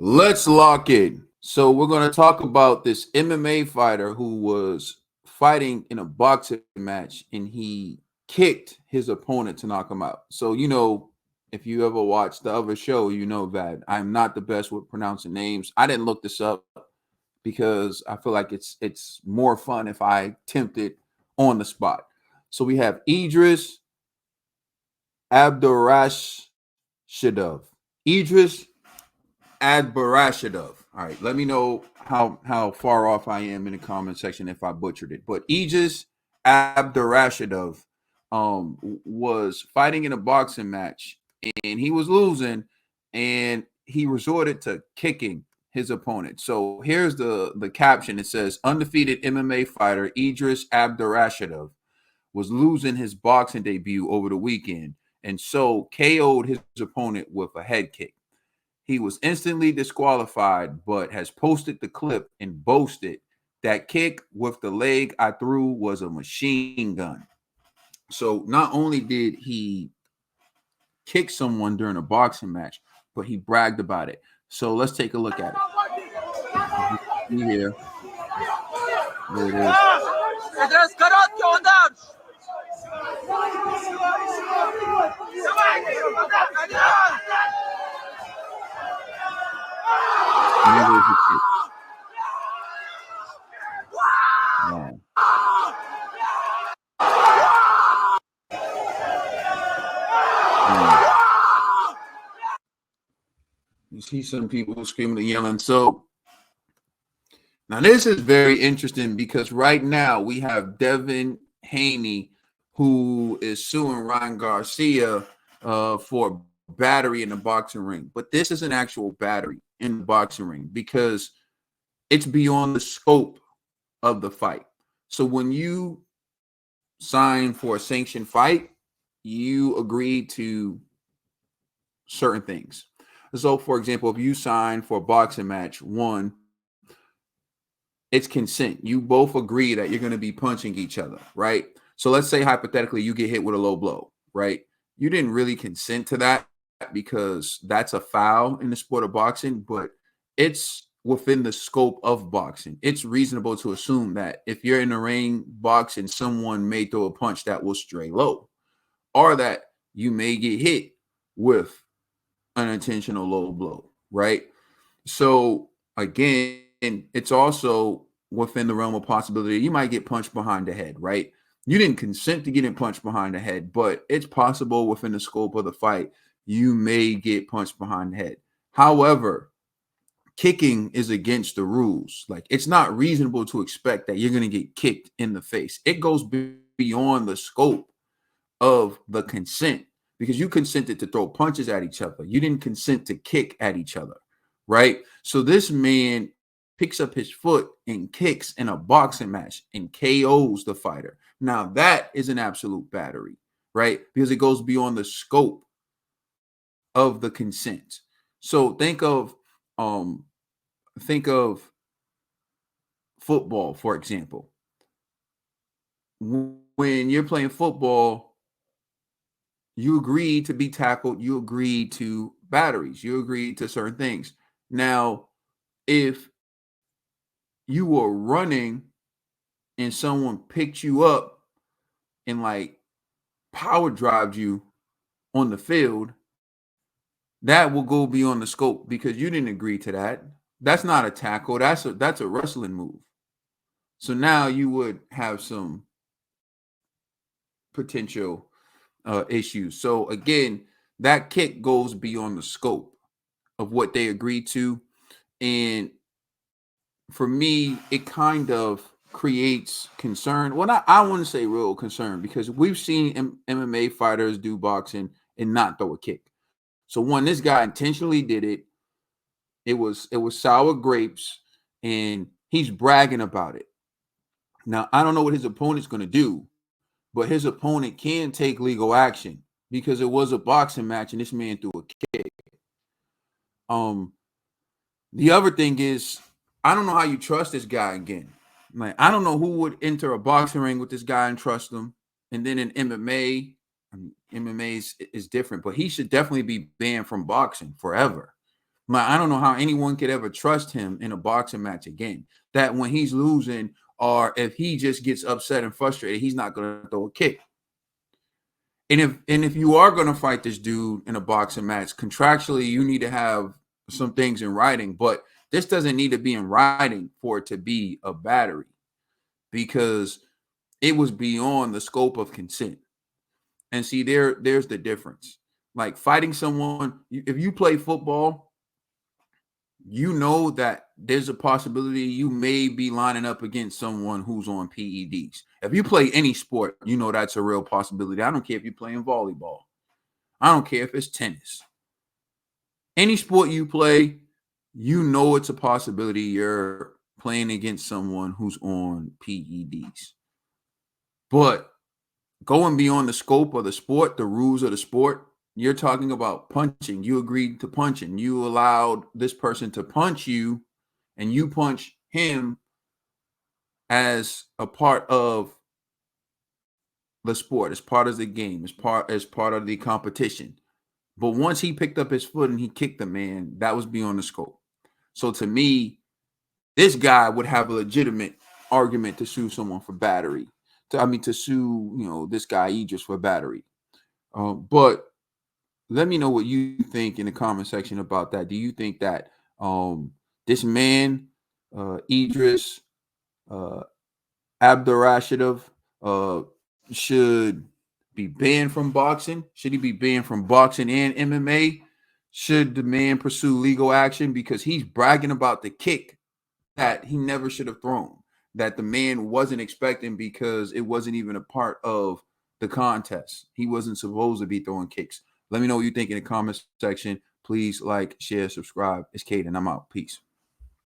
Let's lock in. So we're going to talk about this MMA fighter who was fighting in a boxing match and he kicked his opponent to knock him out. So if you ever watched the other show, you know that I'm not the best with pronouncing names. I didn't look this up because I feel like it's more fun if I attempt it on the spot. So we have Idris Abdurashidov. Idris Abdurashidov. All right, let me know how far off I am in the comment section if I butchered it. But Idris Abdurashidov was fighting in a boxing match and he was losing and he resorted to kicking his opponent. So here's the caption. It says undefeated MMA fighter Idris Abdurashidov was losing his boxing debut over the weekend and so KO'd his opponent with a head kick. He was instantly disqualified, but has posted the clip and boasted that kick with the leg I threw was a machine gun. So not only did he kick someone during a boxing match, but he bragged about it. So let's take a look at it. Here. There it is. Wow. You see some people screaming and yelling. So now this is very interesting because right now we have Devin Haney who is suing Ryan Garcia for battery in the boxing ring. But this is an actual battery in the boxing ring because it's beyond the scope of the fight. So when you sign for a sanctioned fight, you agree to certain things. So, for example, if you sign for a boxing match, one, it's consent. You both agree that you're going to be punching each other, right? So let's say hypothetically you get hit with a low blow, right? You didn't really consent to that because that's a foul in the sport of boxing, but it's within the scope of boxing. It's reasonable to assume that if you're in the ring boxing, someone may throw a punch that will stray low, or that you may get hit with an intentional low blow, right? So again, it's also within the realm of possibility you might get punched behind the head, right? You didn't consent to getting punched behind the head, but it's possible within the scope of the fight you may get punched behind the head. However, kicking is against the rules. Like, it's not reasonable to expect that you're going to get kicked in the face. It goes beyond the scope of the consent because you consented to throw punches at each other. You didn't consent to kick at each other, right? So this man picks up his foot and kicks in a boxing match and KOs the fighter. Now that is an absolute battery, right? Because it goes beyond the scope of the consent. So think of football, for example. When you're playing football, you agree to be tackled, you agree to batteries, you agree to certain things. Now, if you were running and someone picked you up and like power drived you on the field, that will go beyond the scope because you didn't agree to that. That's not a tackle. That's a wrestling move. So now you would have some potential issues. So again, that kick goes beyond the scope of what they agreed to. And for me, it kind of creates concern. Well, I wouldn't say real concern because we've seen MMA fighters do boxing and not throw a kick. So one, this guy intentionally did it. It was sour grapes, and he's bragging about it. Now, I don't know what his opponent's going to do, but his opponent can take legal action because it was a boxing match and this man threw a kick. The other thing is, I don't know how you trust this guy again. Like, I don't know who would enter a boxing ring with this guy and trust him. And then in MMA, I mean, MMA is different, but he should definitely be banned from boxing forever Like, I don't know how anyone could ever trust him in a boxing match again. That when he's losing, or if he just gets upset and frustrated, he's not going to throw a kick. And if you are going to fight this dude in a boxing match, contractually, you need to have some things in writing. But this doesn't need to be in writing for it to be a battery, because it was beyond the scope of consent. And see, there's the difference. Like fighting someone, if you play football, you know that there's a possibility you may be lining up against someone who's on PEDs. If you play any sport, you know that's a real possibility. I don't care if you're playing volleyball. I don't care if it's tennis. Any sport you play, you know it's a possibility you're playing against someone who's on PEDs. But going beyond the scope of the sport, the rules of the sport, you're talking about punching. You agreed to punching. You allowed this person to punch you, and you punch him as a part of the sport, as part of the game, as part of the competition. But once he picked up his foot and he kicked the man, that was beyond the scope. So to me, this guy would have a legitimate argument to sue someone for battery. To sue, this guy Idris for battery. But let me know what you think in the comment section about that. Do you think that this man, Idris Abdurashidov, should be banned from boxing? Should he be banned from boxing and MMA? Should the man pursue legal action because he's bragging about the kick that he never should have thrown, that the man wasn't expecting because it wasn't even a part of the contest? He wasn't supposed to be throwing kicks. Let me know what you think in the comment section. Please like, share, subscribe. It's Caden. I'm out. Peace.